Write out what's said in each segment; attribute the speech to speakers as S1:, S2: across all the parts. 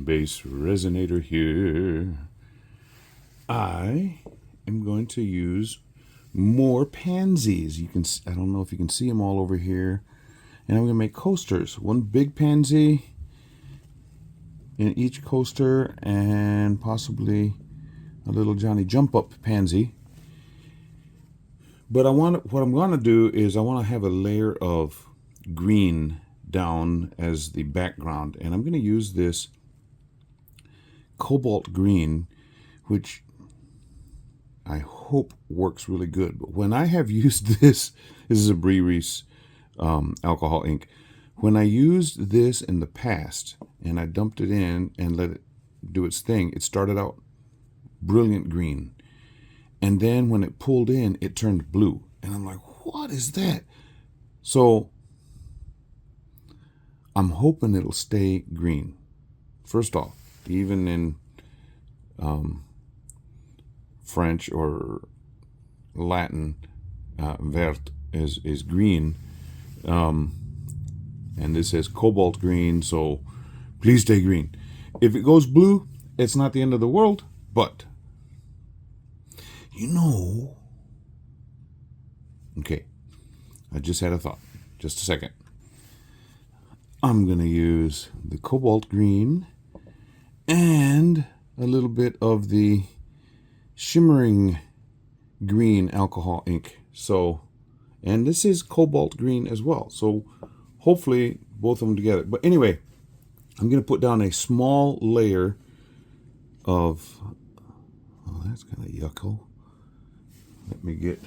S1: BassResinator here. I am going to use more pansies. You can, I don't know if you can see them all over here. And I'm going to make coasters. One big pansy in each coaster and possibly a little Johnny Jump Up pansy. But what I'm going to do is I want to have a layer of green down as the background. And I'm going to use this cobalt green, which I hope works really good. But when I have used this is a Reese alcohol ink. When I used this in the past and I dumped it in and let it do its thing, it started out brilliant green. And then when it pulled in, it turned blue. And I'm like, what is that? So I'm hoping it'll stay green. First off, even in French or Latin, vert is green. And this says cobalt green, so please stay green. If it goes blue, it's not the end of the world, but you know. Okay, I just had a thought. Just a second. I'm going to use the cobalt green and a little bit of the shimmering green alcohol ink. So, and this is cobalt green as well. So hopefully both of them together. But anyway, I'm going to put down a small layer of, oh, that's kind of yucko. Let me get,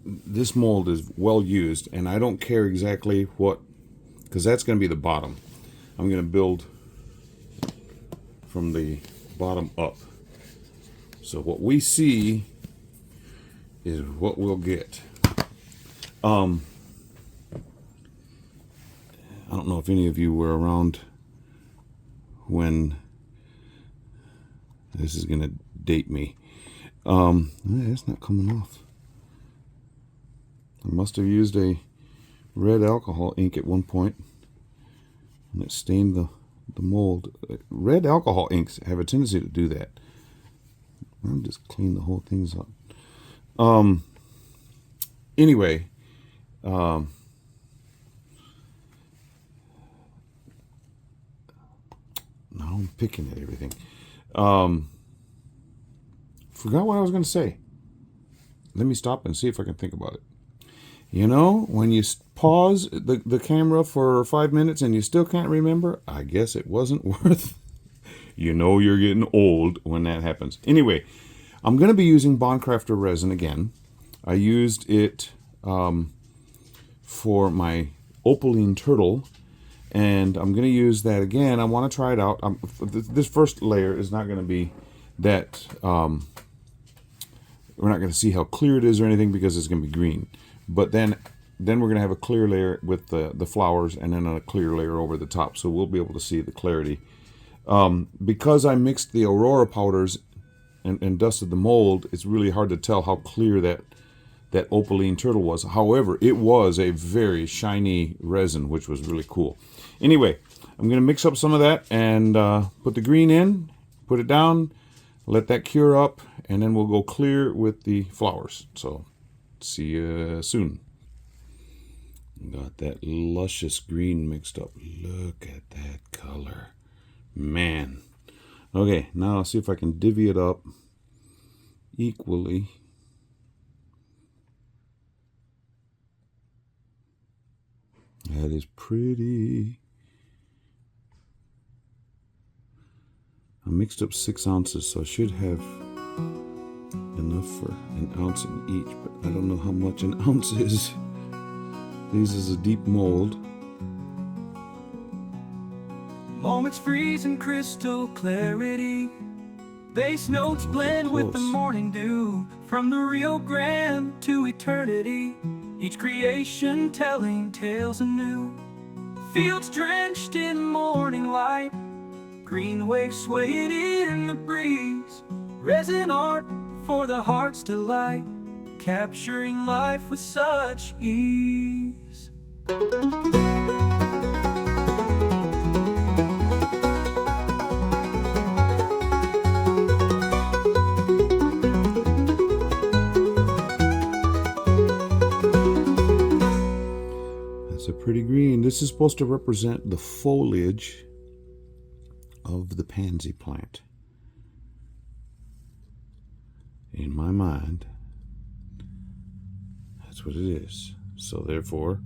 S1: this mold is well used, and I don't care exactly what, because that's going to be the bottom. I'm going to build from the bottom up. So what we see is what we'll get. I don't know if any of you were around when, this is going to date me. It's not coming off. I must have used a red alcohol ink at one point, and it stained the mold. Red alcohol inks have a tendency to do that. I'll just clean the whole thing up. Anyway, now I'm picking at everything. Forgot what I was going to say. Let me stop and see if I can think about it. You know, when you pause the camera for 5 minutes and you still can't remember, I guess it wasn't worth. You know you're getting old when that happens. Anyway, I'm going to be using Bond Craftor resin again. I used it for my opaline turtle, and I'm going to use that again. I want to try it out. This first layer is not going to be that, we're not going to see how clear it is or anything because it's going to be green. But then we're going to have a clear layer with the flowers and then a clear layer over the top. So we'll be able to see the clarity. Because I mixed the Aurora powders and dusted the mold, it's really hard to tell how clear that opaline turtle was. However, it was a very shiny resin, which was really cool. Anyway, I'm going to mix up some of that and put the green in, put it down, let that cure up, and then we'll go clear with the flowers. So see you soon. Got that luscious green mixed up. Look at that color. Man. Okay, now I'll see if I can divvy it up equally. That is pretty. I mixed up 6 ounces, so I should have enough for an ounce in each, but I don't know how much an ounce is. This is a deep mold.
S2: Moments freeze in crystal clarity. Bass notes blend with the morning dew. From the Rio Grande to eternity, each creation telling tales anew. Fields drenched in morning light, green waves swaying in the breeze. Resin art for the heart's delight, capturing life with such ease.
S1: this is supposed to represent the foliage of the pansy plant. In my mind, that's what it is. So therefore,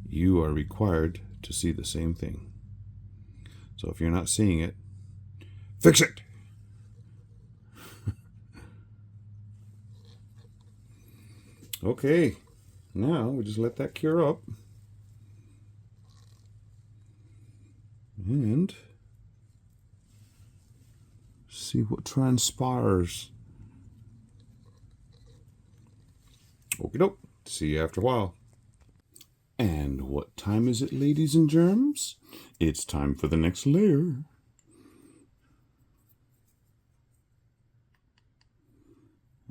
S1: you are required to see the same thing. So if you're not seeing it, fix it! Okay, now we just let that cure up. And see what transpires. Okie doke. See you after a while. And what time is it, ladies and germs? It's time for the next layer.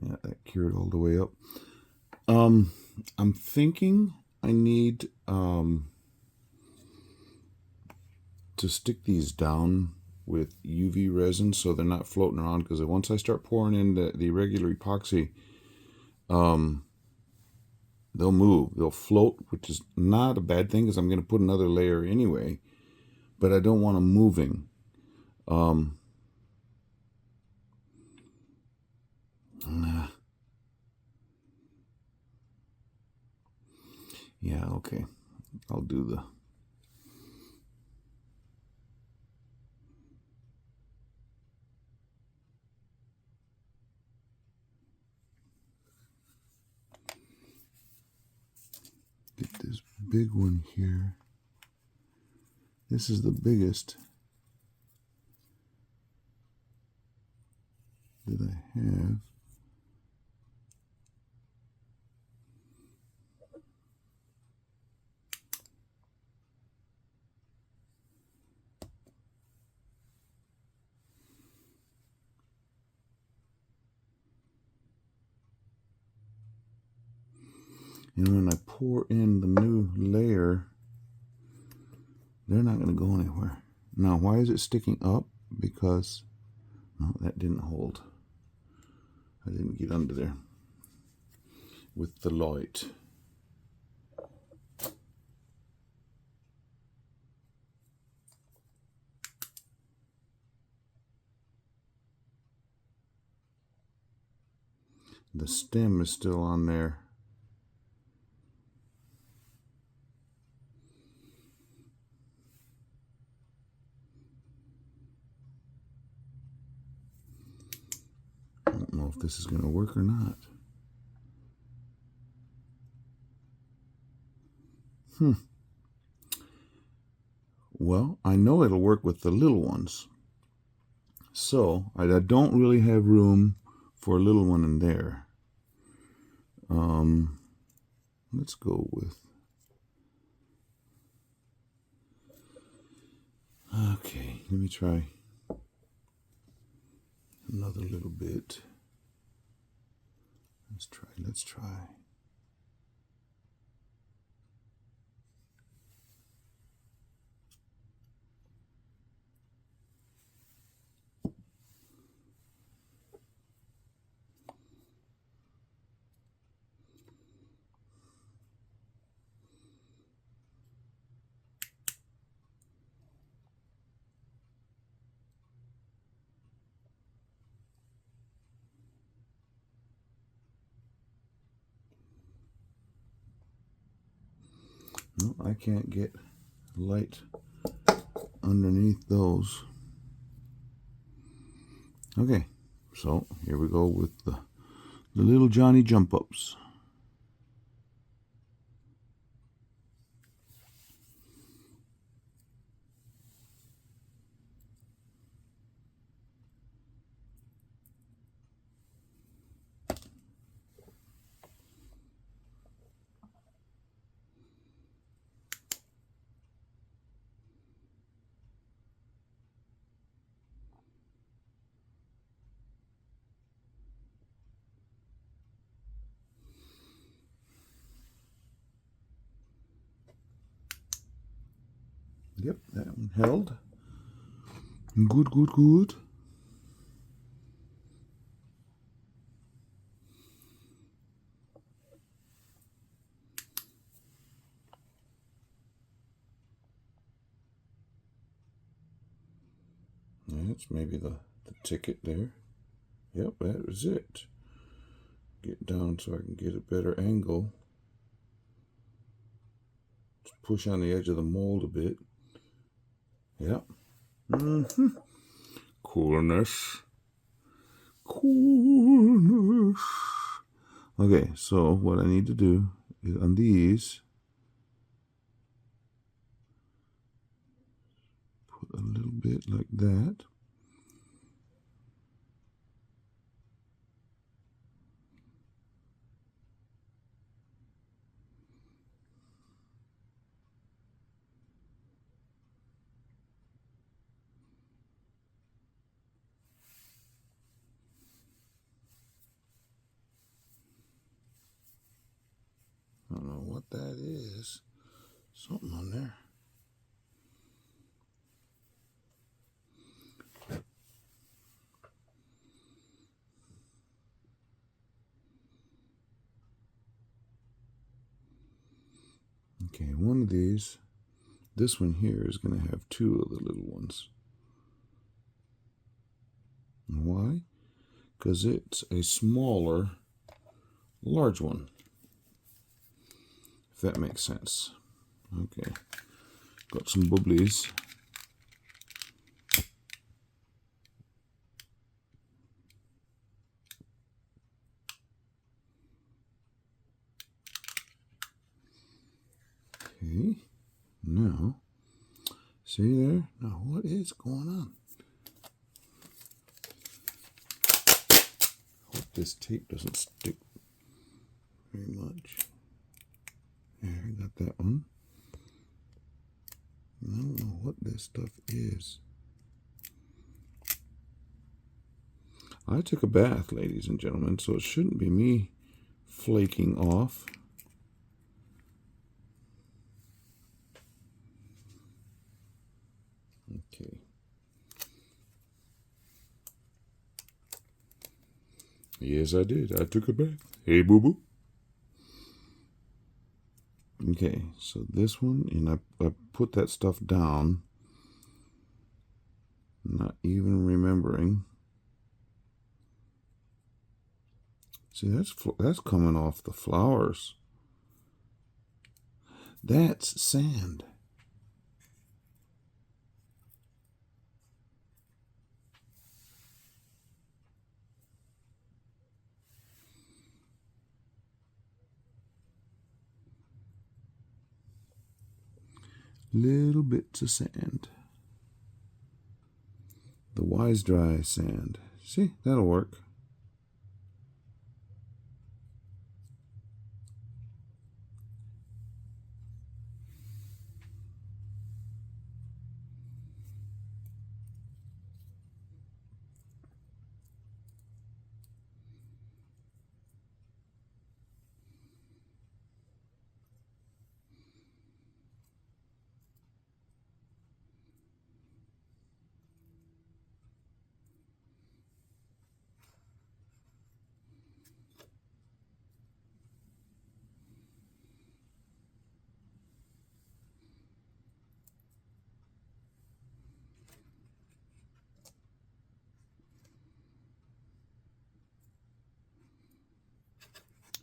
S1: Yeah, that cured all the way up. I'm thinking I need to stick these down with UV resin so they're not floating around, because once I start pouring in the regular epoxy, they'll move, they'll float, which is not a bad thing because I'm going to put another layer anyway, but I don't want them moving. Yeah, okay, I'll do the get this big one here. This is the biggest that I have. And when I pour in the new layer, they're not going to go anywhere. Now, why is it sticking up? Because, no, that didn't hold. I didn't get under there with the light. The stem is still on there. I don't know if this is going to work or not. Well, I know it'll work with the little ones. So, I don't really have room for a little one in there. Let's go with... Okay, let me try another little bit. Let's try. No, I can't get light underneath those. Okay, so here we go with the little Johnny jump ups. Yep, that one held. Good, good, good. That's maybe the ticket there. Yep, that was it. Get down so I can get a better angle. Just push on the edge of the mold a bit. Yep. Coolness. Coolness. Okay, so what I need to do is on these, put a little bit like that. I don't know what that is. Something on there. Okay, one of these, this one here is going to have two of the little ones. And why? Because it's a smaller, large one. If that makes sense. Okay, got some bubblies. Okay, now, see there? Now, what is going on? Hope this tape doesn't stick very much. There, got that one. I don't know what this stuff is. I took a bath, ladies and gentlemen, so it shouldn't be me flaking off. Okay. Yes, I did. I took a bath. Hey, boo-boo. Okay, so this one, and I put that stuff down, not even remembering. See, that's coming off the flowers. That's sand. Little bits of sand. The wise dry sand. See, that'll work.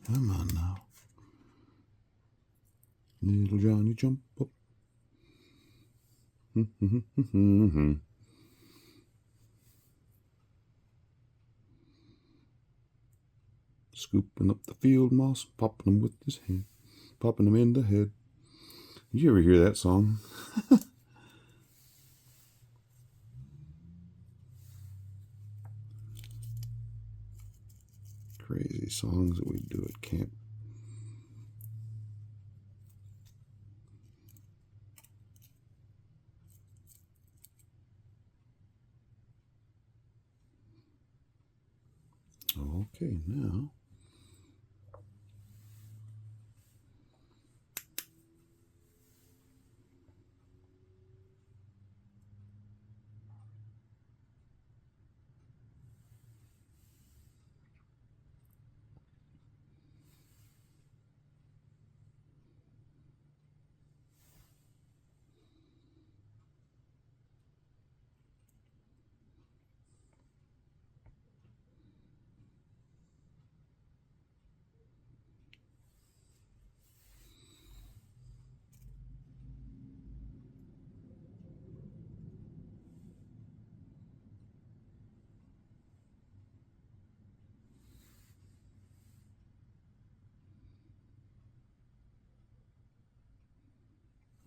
S1: Come on now. Little Johnny, jump up. Scooping up the field moss, popping them with his hand, popping them in the head. You ever hear that song? Crazy songs that we do at camp. Okay, now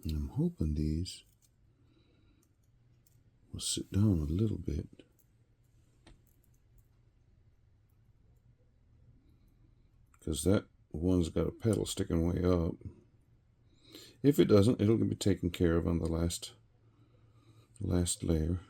S1: And I'm hoping these will sit down a little bit. Because that one's got a pedal sticking way up. If it doesn't, it'll be taken care of on the last layer.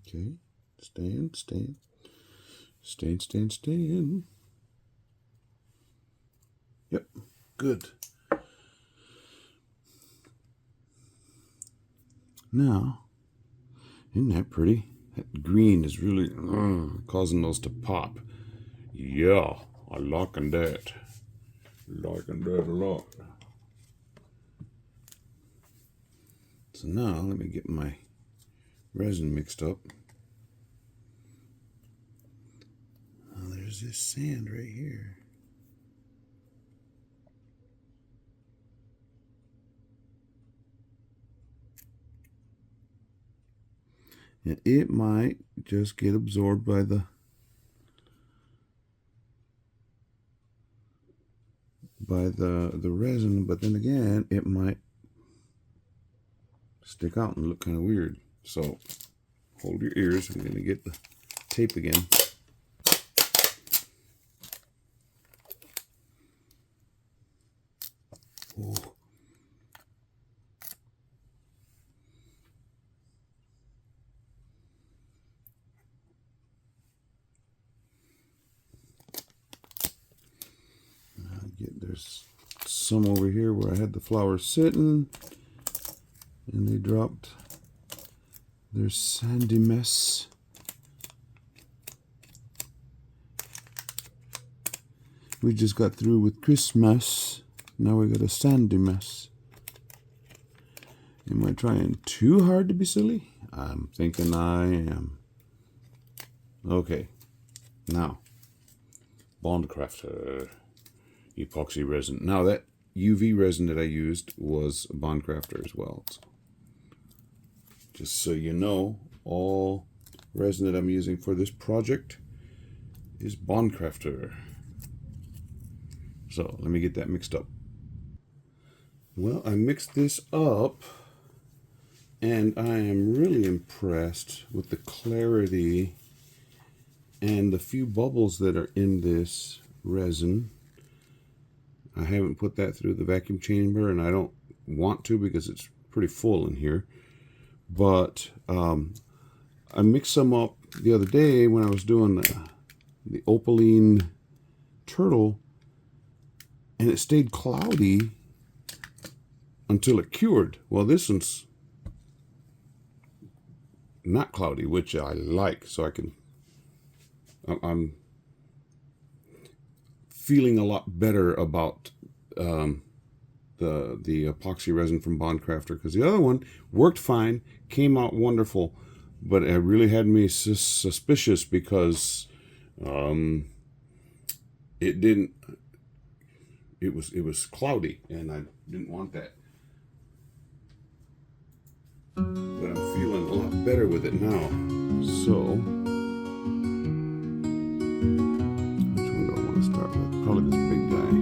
S1: Okay, stand. Yep, good. Now, isn't that pretty? That green is really causing those to pop. Yeah, I liking that. Liking that a lot. So now, let me get my resin mixed up. Oh, there's this sand right here. And it might just get absorbed by the resin, but then again, it might stick out and look kind of weird. So hold your ears. I'm going to get the tape again. Oh. There's some over here where I had the flowers sitting and they dropped their sandy mess. We just got through with Christmas. Now we got a sandy mess. Am I trying too hard to be silly? I'm thinking I am. Okay. Now, Bond Craftor epoxy resin. Now that UV resin that I used was Bond Craftor as well. So just so you know, all resin that I'm using for this project is Bond Craftor. So let me get that mixed up. Well, I mixed this up and I am really impressed with the clarity and the few bubbles that are in this resin. I haven't put that through the vacuum chamber, and I don't want to because it's pretty full in here. But I mixed some up the other day when I was doing the opaline turtle, and it stayed cloudy until it cured. Well, this one's not cloudy, which I like, so I'm feeling a lot better about the epoxy resin from Bond Craftor, because the other one worked fine, came out wonderful, but it really had me suspicious because it was cloudy and I didn't want that. But I'm feeling a lot better with it now. So probably this big guy.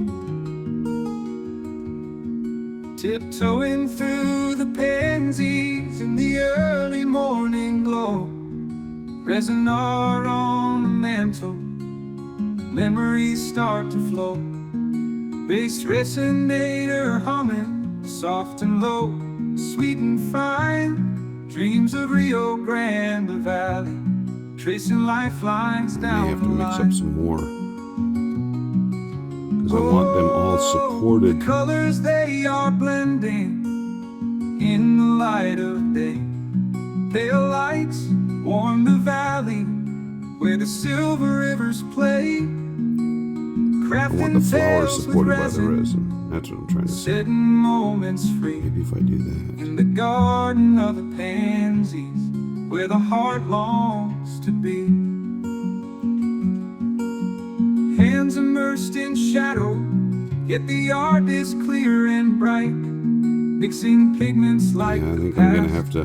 S2: Tiptoeing through the Pansies. Resin art on the mantle, memories start to flow. BassResinator humming, soft and low, sweet and fine. Dreams of Rio Grande Valley, tracing lifelines down
S1: I may have to
S2: the
S1: mix
S2: line.
S1: up some more, because I want them all supported.
S2: The colors they are blending in the light of day. Pale lights warm the valley where the silver rivers play.
S1: I want the flowers supported by the resin. That's what I'm trying to say.
S2: Setting moments free
S1: Maybe if I do that.
S2: in the garden of the pansies where the heart longs to be. Hands immersed in shadow, yet the art is clear and bright, mixing pigments like
S1: Yeah, I
S2: the
S1: think I'm gonna
S2: past
S1: have to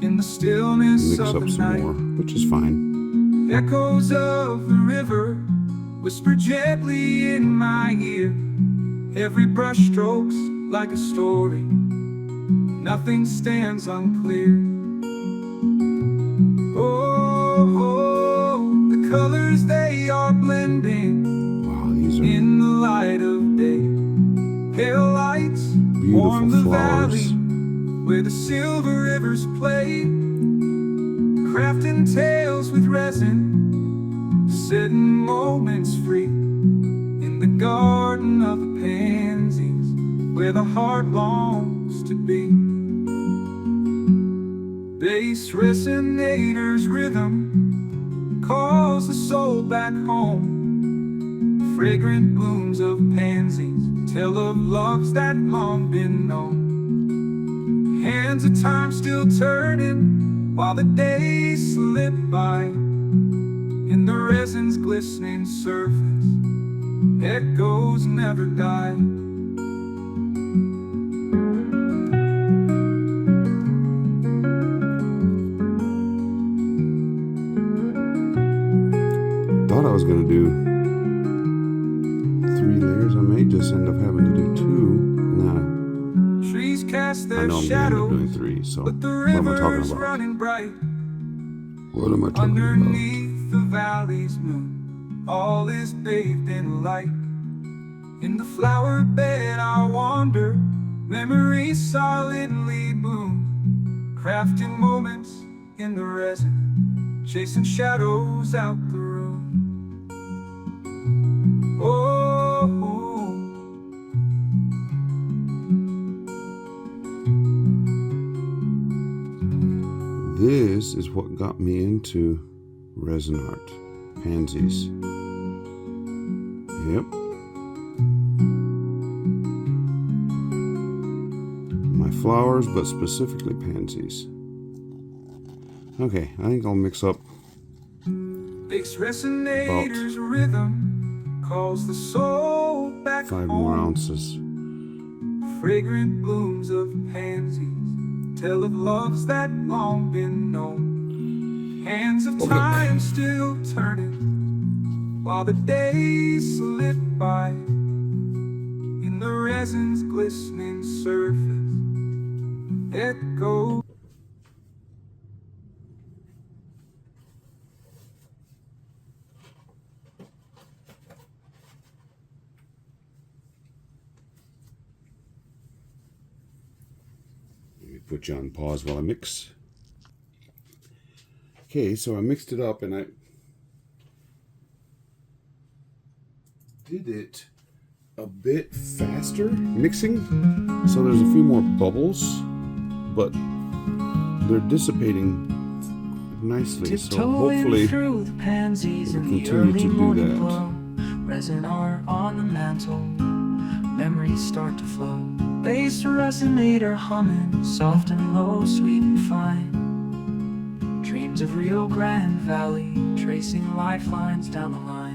S2: in the stillness
S1: mix
S2: of
S1: up
S2: the
S1: some
S2: night.
S1: more, which is fine.
S2: Echoes of the river whisper gently in my ear. Every brush strokes like a story, nothing stands unclear. Oh, the colors they are blending
S1: Wow, these are
S2: in the light of day. Pale lights warm the
S1: beautiful flowers.
S2: valley where the silver rivers play. Crafting tales with resin, setting moments free in the garden of the pansies where the heart longs to be. BassResinator's rhythm calls the soul back home. Fragrant blooms of pansies tell of loves that long been known. Hands of time still turning while the days slip by. In the resin's glistening surface, echoes never die.
S1: Thought I was gonna do 3 layers. I may just end up having to do 2. Nah,
S2: Trees cast
S1: I
S2: their
S1: know I'm gonna end up doing
S2: shadows,
S1: 3. So
S2: but the
S1: what am I talking
S2: river's
S1: about?
S2: running bright.
S1: What am I talking about?
S2: Underneath the valley's moon, all is bathed in light. In the flower bed I wander, memories silently bloom. Crafting moments in the resin, chasing shadows out the room. Oh,
S1: This is what got me into resin art. Pansies. Yep. My flowers, but specifically pansies. Okay, I think I'll mix up
S2: BassResinator's rhythm calls the soul back
S1: 5
S2: home.
S1: more ounces.
S2: Fragrant blooms of pansies tell of loves that long been known. Hands of time still turning while the days slip by. In the resin's glistening surface, echo.
S1: Let me put you on pause while I mix. Okay, so I mixed it up and I did it a bit faster mixing, so there's a few more bubbles, but they're dissipating nicely, so hopefully
S2: Through the pansies
S1: it'll
S2: in the
S1: continue
S2: early
S1: to do
S2: morning
S1: that.
S2: glow. Resin art on the mantle, memories start to flow. BassResinator humming, soft and low, sweet and fine. Dreams of Rio Grande Valley, tracing lifelines down the line.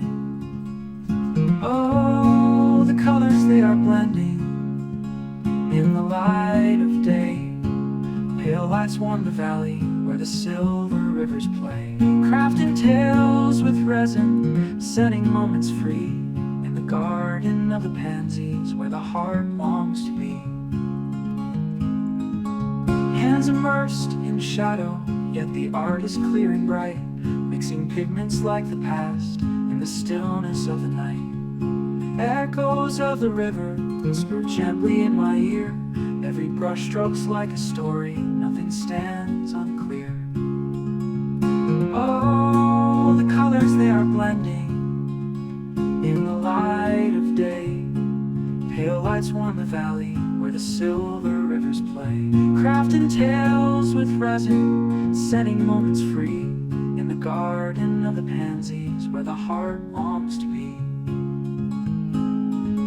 S2: Oh, the colors they are blending in the light of day. Pale lights warm the valley where the silver rivers play. Crafting tales with resin, setting moments free in the garden of the pansies where the heart longs to be. Hands immersed in shadow, yet the art is clear and bright, mixing pigments like the past in the stillness of the night. Echoes of the river whisper gently in my ear. Every brushstroke's like a story, nothing stands unclear. Oh, the colors they are blending in the light of day. Pale lights warm the valley where the silver rivers play. Crafting tales with resin, setting moments free in the garden of the pansies where the heart longs to be.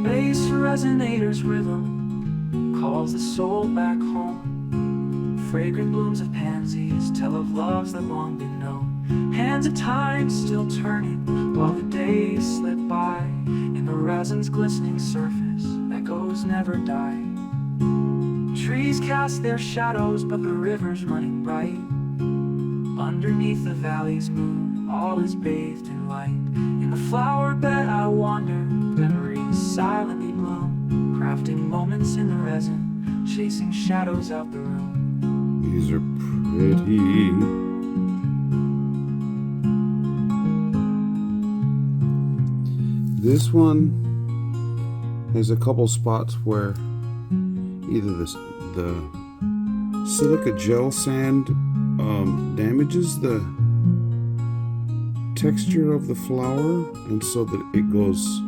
S2: BassResinator's rhythm calls the soul back home. Fragrant blooms of pansies tell of loves that long been known. Hands of time still turning while the days slip by. In the resin's glistening surface, echoes never die. Trees cast their shadows, but the river's running bright. Underneath the valley's moon, all is bathed in light. In the flower bed I wander, memories silently bloom. Crafting moments in the resin, chasing shadows out the room.
S1: These are pretty. This one has a couple spots where either the silica gel sand damages the texture of the flower, and so that it goes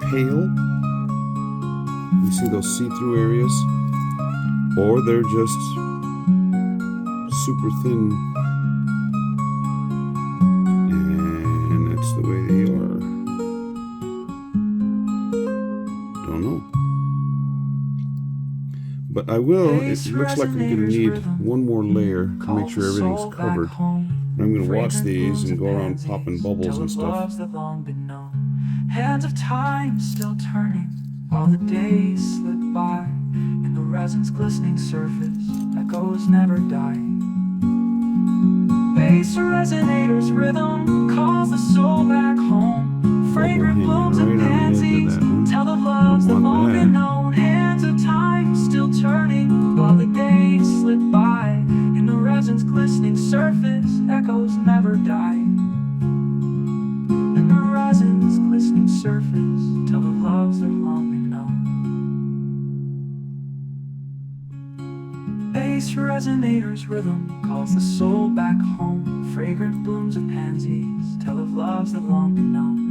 S1: pale. You see those see-through areas, or they're just super thin, and that's the way they are. Don't know. But I will, it looks like I'm going to need one more layer to make sure everything's covered. I'm going to watch these and go around popping bubbles and stuff.
S2: Hands of time still turning while the days slip by. In the resin's glistening surface, echoes never die. BassResinator's rhythm calls the soul back home. Fragrant blooms of pansies tell of loves that long been known. Hands of time still turning while the days slip by. In the resin's glistening surface, echoes never die. In the resin's glistening surface, tell of loves that long been known. BassResinator's rhythm calls the soul back home. Fragrant blooms of pansies tell of loves that long been known.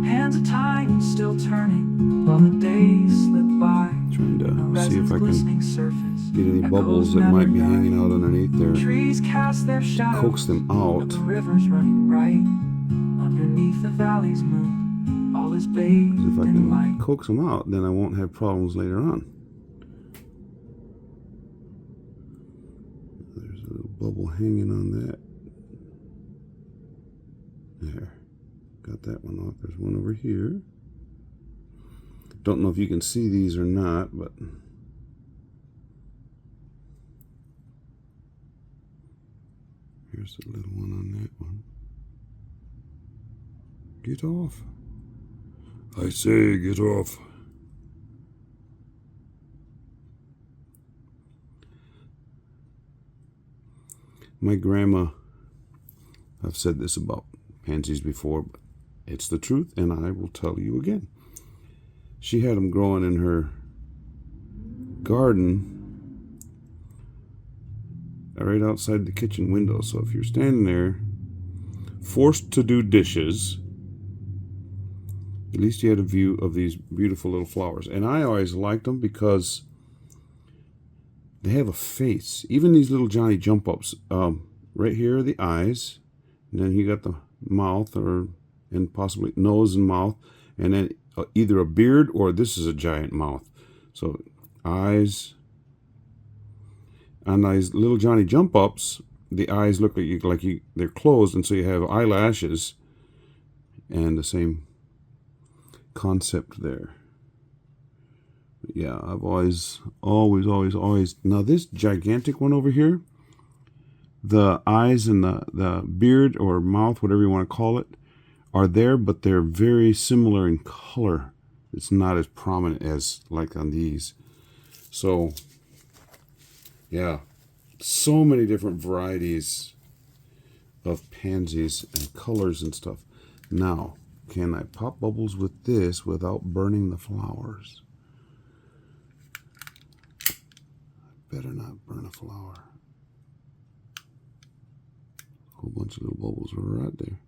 S2: Hands of time still turning while the days slip by.
S1: Trying to see if I can get any bubbles that might be hanging out underneath there.
S2: Trees cast their shadows,
S1: coax them out.
S2: The river's running bright. Underneath the valley's moon, all is bathed
S1: If I
S2: in
S1: can
S2: light.
S1: coax them out, then I won't have problems later on. There's a little bubble hanging on that. There. Got that one off. There's one over here. Don't know if you can see these or not, but here's a little one on that one. Get off. I say, get off. My grandma, I've said this about pansies before, but it's the truth, and I will tell you again. She had them growing in her garden right outside the kitchen window. So if you're standing there, forced to do dishes, at least you had a view of these beautiful little flowers. And I always liked them because they have a face. Even these little Johnny jump ups, right here are the eyes, and then you got the mouth, and possibly nose and mouth, and then either a beard or this is a giant mouth. So eyes. On these little Johnny jump ups, the eyes look like they're closed, and so you have eyelashes, and the same concept there. But yeah, I've always. Now this gigantic one over here, the eyes and the beard or mouth, whatever you want to call it, are there, but they're very similar in color. It's not as prominent as like on these. So yeah, so many different varieties of pansies and colors and stuff. Now, can I pop bubbles with this without burning the flowers? Better not burn a flower. A whole bunch of little bubbles are right there.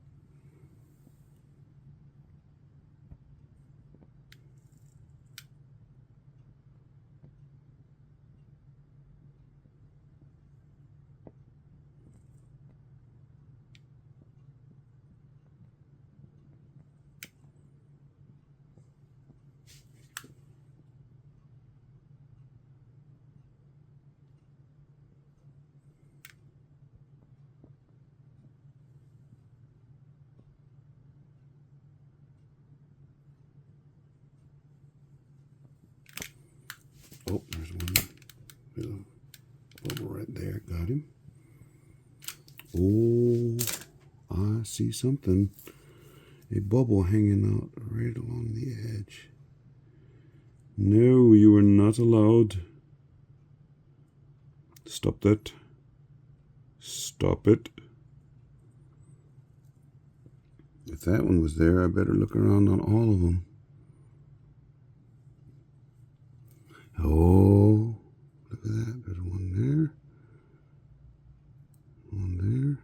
S1: Oh, there's one little bubble right there. Got him. Oh, I see something. A bubble hanging out right along the edge. No, you are not allowed. Stop that. Stop it. If that one was there, I better look around on all of them. Oh, look at that. There's one there. One there.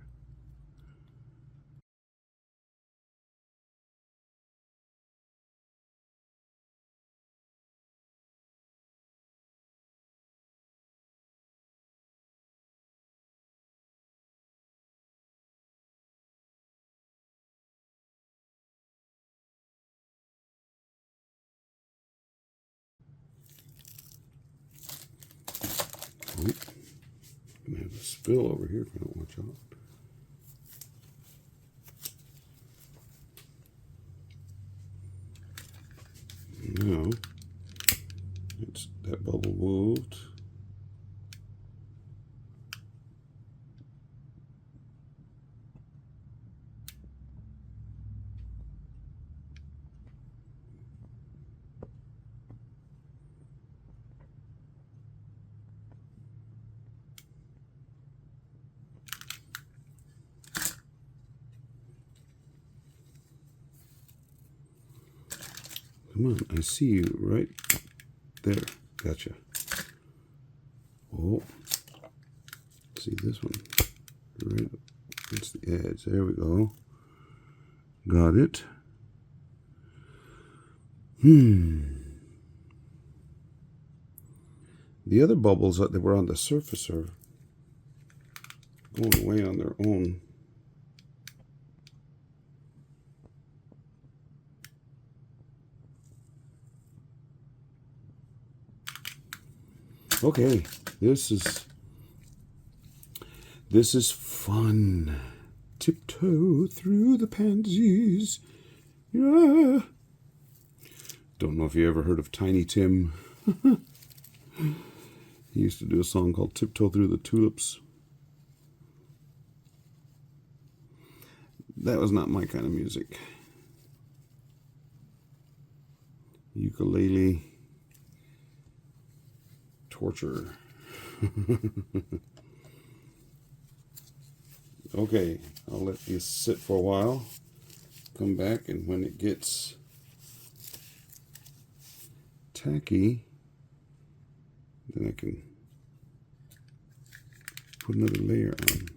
S1: Oh, gonna have a spill over here if I don't watch out. Now, that bubble moved. Come on, I see you right there. Gotcha. Oh, see this one right against the edge. There we go. Got it. The other bubbles that were on the surface are going away on their own. Okay, this is fun. Tiptoe through the pansies. Yeah. Don't know if you ever heard of Tiny Tim. He used to do a song called Tiptoe Through the Tulips. That was not my kind of music. Ukulele torture. Okay, I'll let this sit for a while. Come back, and when it gets tacky, then I can put another layer on.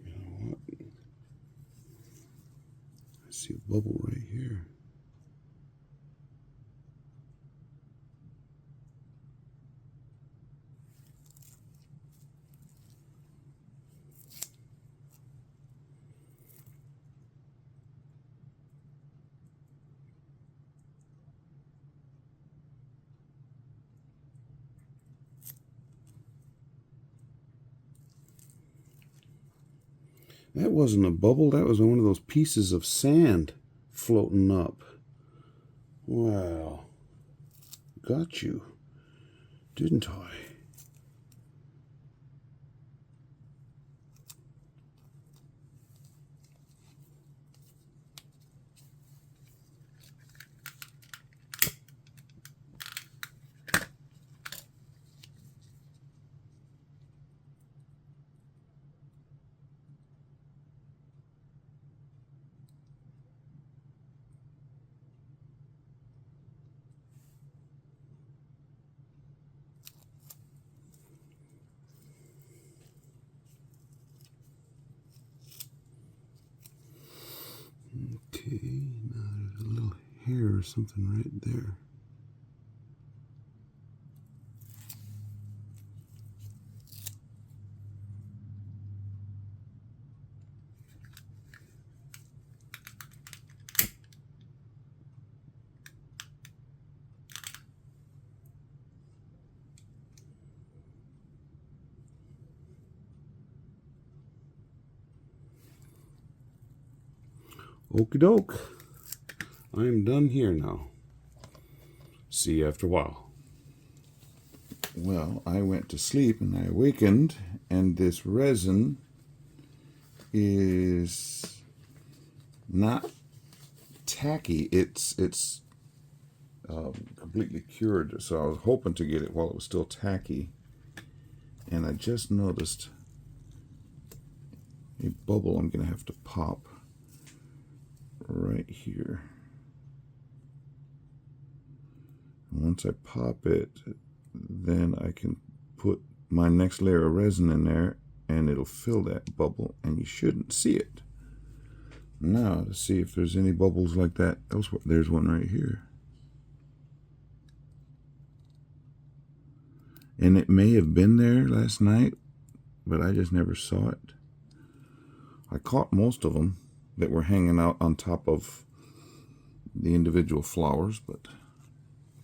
S1: You know what? I see a bubble right here. That wasn't a bubble, that was one of those pieces of sand floating up. Wow. Got you, didn't I? or something right there. Okie doke. I am done here now. See you after a while. Well, I went to sleep and I awakened, and this resin is not tacky. It's completely cured, so I was hoping to get it while it was still tacky. And I just noticed a bubble I'm going to have to pop right here. And once I pop it, then I can put my next layer of resin in there and it'll fill that bubble, and you shouldn't see it. Now, to see if there's any bubbles like that elsewhere. There's one right here. And it may have been there last night, but I just never saw it. I caught most of them that were hanging out on top of the individual flowers, but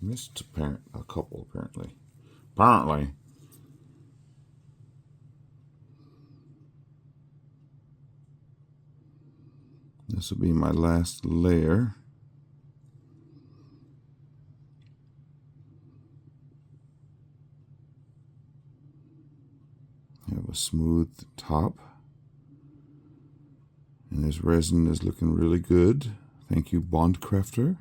S1: missed a couple apparently. This will be my last layer. Have a smooth top. And this resin is looking really good. Thank you, Bond Craftor.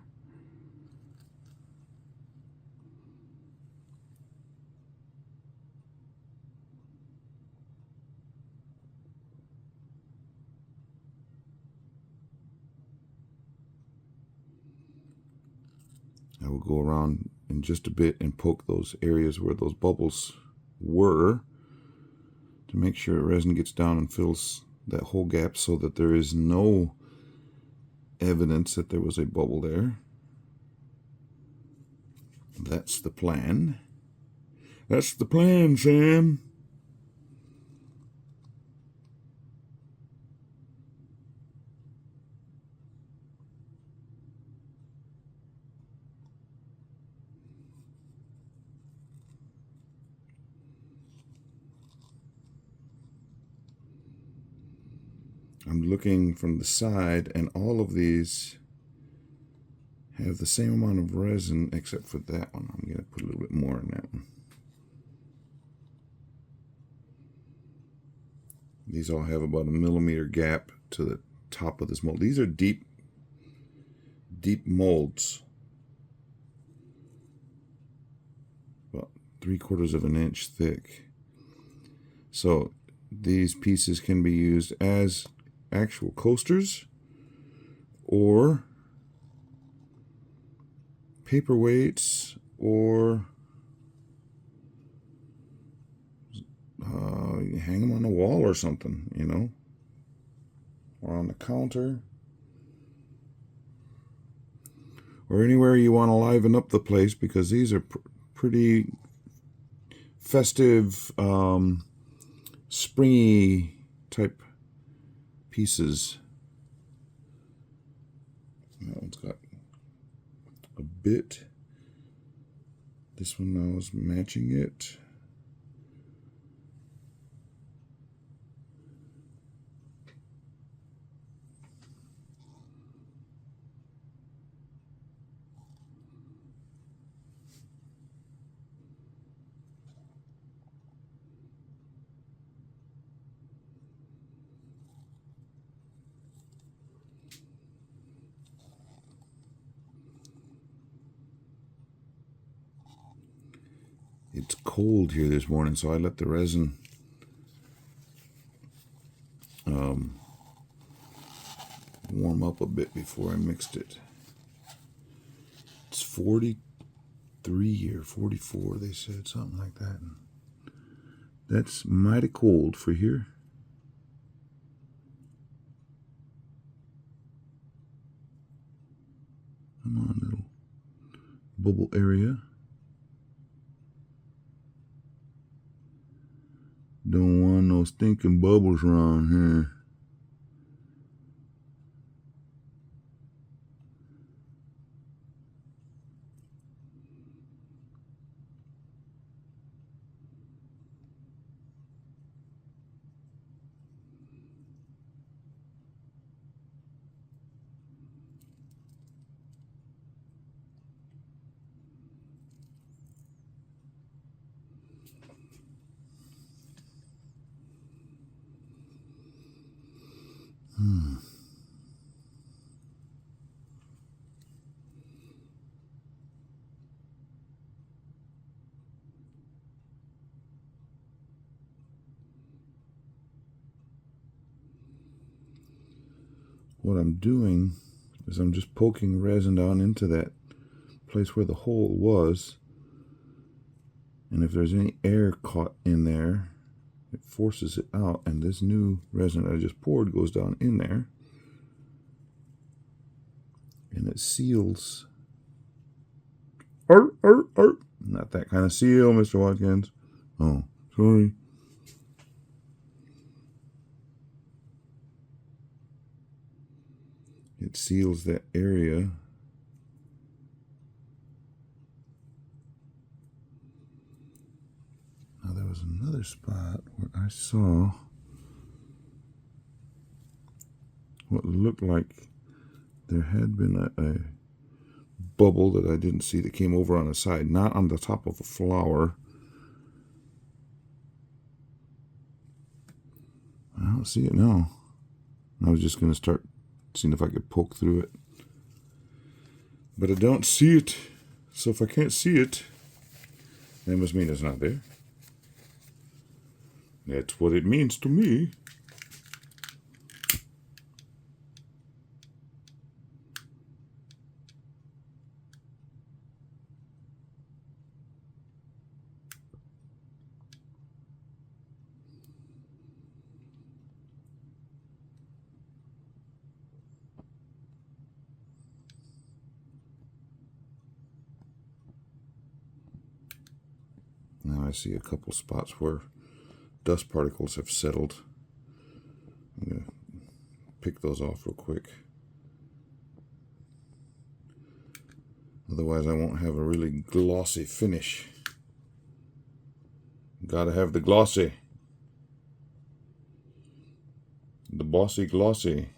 S1: I will go around in just a bit and poke those areas where those bubbles were to make sure resin gets down and fills that whole gap so that there is no evidence that there was a bubble there. That's the plan. That's the plan, Sam. I'm looking from the side, and all of these have the same amount of resin except for that one. I'm going to put a little bit more in that one. These all have about a millimeter gap to the top of this mold. These are deep molds. About 3/4 of an inch thick. So these pieces can be used as actual coasters or paperweights, or you hang them on the wall or something, you know, or on the counter, or anywhere you want to liven up the place, because these are pretty festive, springy type pieces. That one's got a bit. This one now is matching it. It's cold here this morning, so I let the resin warm up a bit before I mixed it. It's 43 or 44, they said, something like that. That's mighty cold for here. Come on, little bubble area. Don't want no stinking bubbles around here. What I'm doing is I'm just poking resin down into that place where the hole was, and if there's any air caught in there, it forces it out, and this new resin that I just poured goes down in there, and it seals. Not that kind of seal, Mr. Watkins. Oh, sorry. It seals that area. Now there was another spot where I saw what looked like there had been a bubble that I didn't see that came over on the side, not on the top of a flower. I don't see it now. I was just going to start seeing if I could poke through it, but I don't see it. So if I can't see it, that must mean it's not there. That's what it means to me. Now I see a couple spots where dust particles have settled. I'm going to pick those off real quick. Otherwise I won't have a really glossy finish. Gotta have the glossy. The bossy glossy.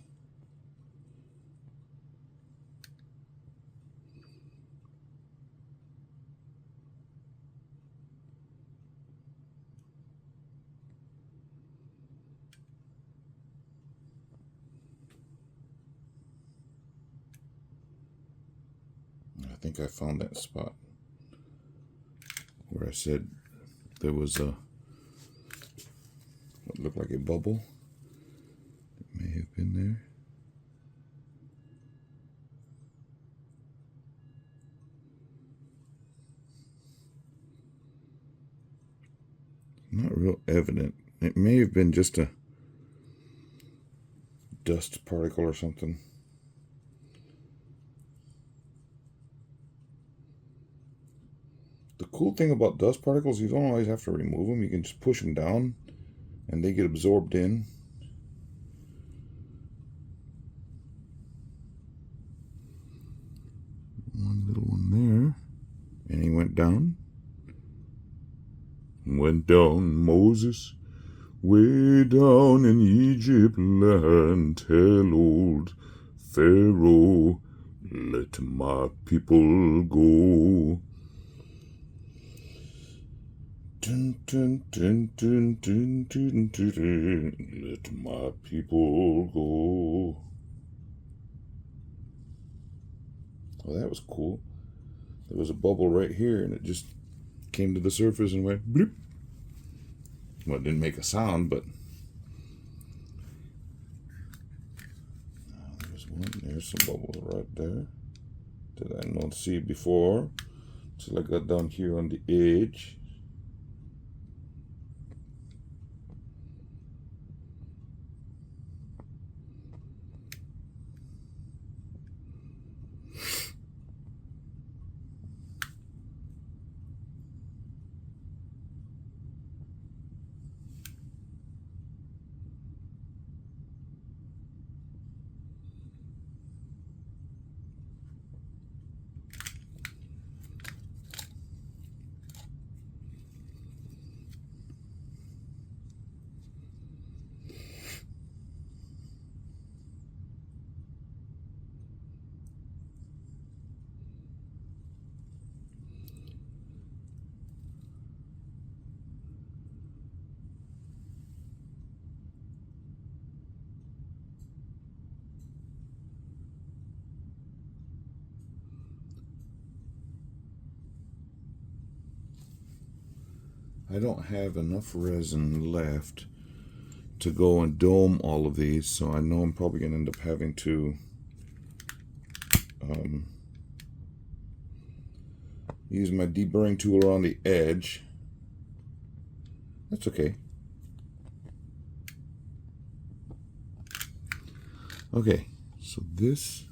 S1: I think I found that spot where I said there was a what looked like a bubble. It may have been there. Not real evident. It may have been just a dust particle or something. The cool thing about dust particles, you don't always have to remove them. You can just push them down and they get absorbed in. One little one there. And he went down. Went down, Moses, way down in Egypt land. Tell old Pharaoh, let my people go. Dun, dun, dun, dun, dun, dun, dun, dun. Let my people go. Well, that was cool. There was a bubble right here, and it just came to the surface and went bloop. Well, it didn't make a sound, but there's one. There's some bubbles right there that I not see before. So I got down here on the edge. I don't have enough resin left to go and dome all of these, so I know I'm probably going to end up having to use my deburring tool around the edge. That's okay. Okay, so this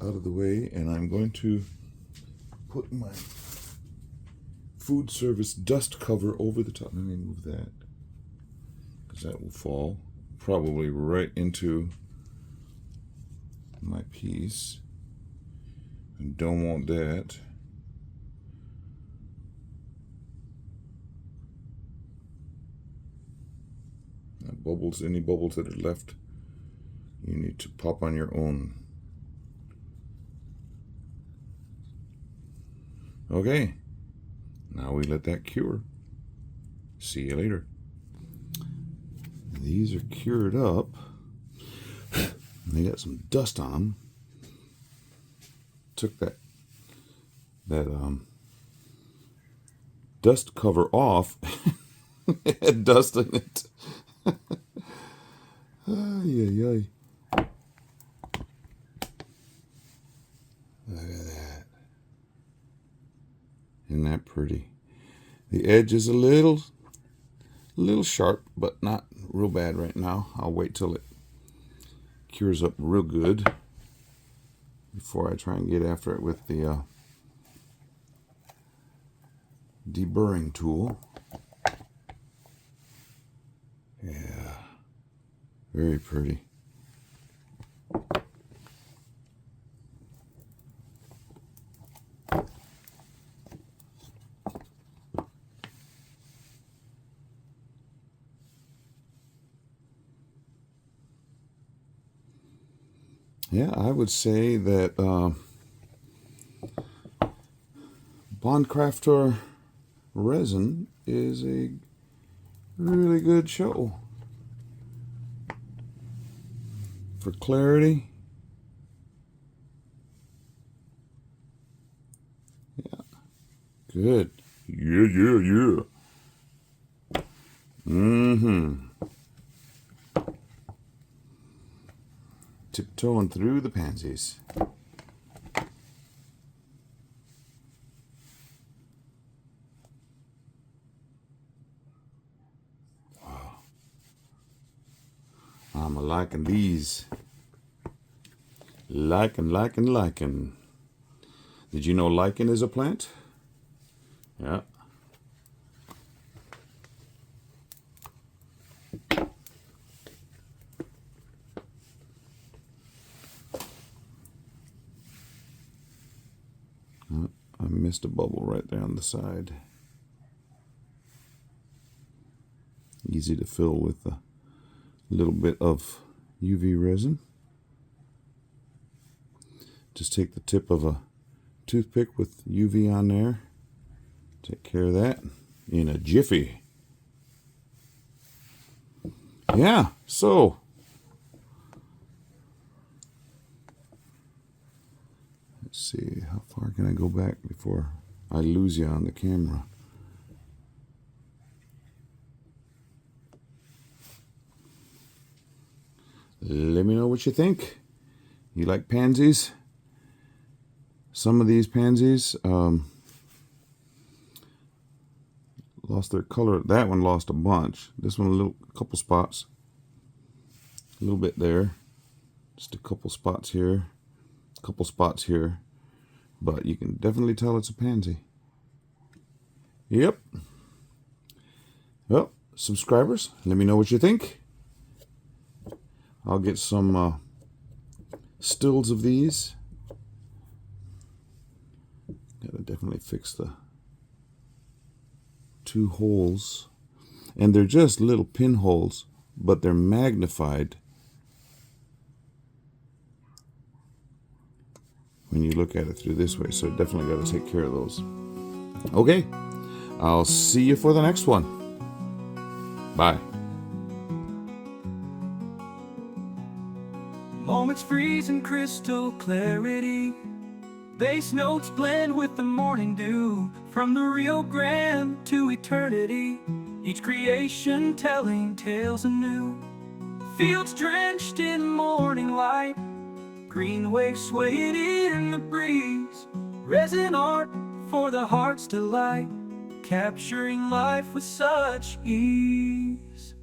S1: out of the way, and I'm going to put my food service dust cover over the top. Let me move that, because that will fall probably right into my piece, and don't want that. Now, bubbles, any bubbles that are left, you need to pop on your own. Okay, now we let that cure. See you later. These are cured up. They got some dust on them. Took that dust cover off. It had dust in it. Ay, ay, ay. Look at that. Isn't that pretty? The edge is a little sharp, but not real bad right now. I'll wait till it cures up real good before I try and get after it with the deburring tool. Yeah, very pretty. Yeah, I would say that Bond Craftor resin is a really good show for clarity. Yeah, good. Yeah, yeah, yeah. Tiptoeing through the pansies. Wow. I'm liking these. Liking. Did you know lichen is a plant? Yeah. I missed a bubble right there on the side. Easy to fill with a little bit of UV resin. Just take the tip of a toothpick with UV on there. Take care of that in a jiffy. Yeah, so let's see, how far can I go back before I lose you on the camera? Let me know what you think. You like pansies? Some of these pansies lost their color. That one lost a bunch. This one a couple spots. A little bit there. Just a couple spots here. A couple spots here. But you can definitely tell it's a pansy. Yep. Well, subscribers, let me know what you think. I'll get some stills of these. Gotta definitely fix the two holes. And they're just little pinholes, but they're magnified when you look at it through this way. So definitely got to take care of those. Okay, I'll see you for the next one. Bye.
S2: Moments freeze in crystal clarity. Bass notes blend with the morning dew. From the Rio Grande to eternity, each creation telling tales anew. Fields drenched in morning light, green waves swaying in the breeze. Resin art for the heart's delight, capturing life with such ease.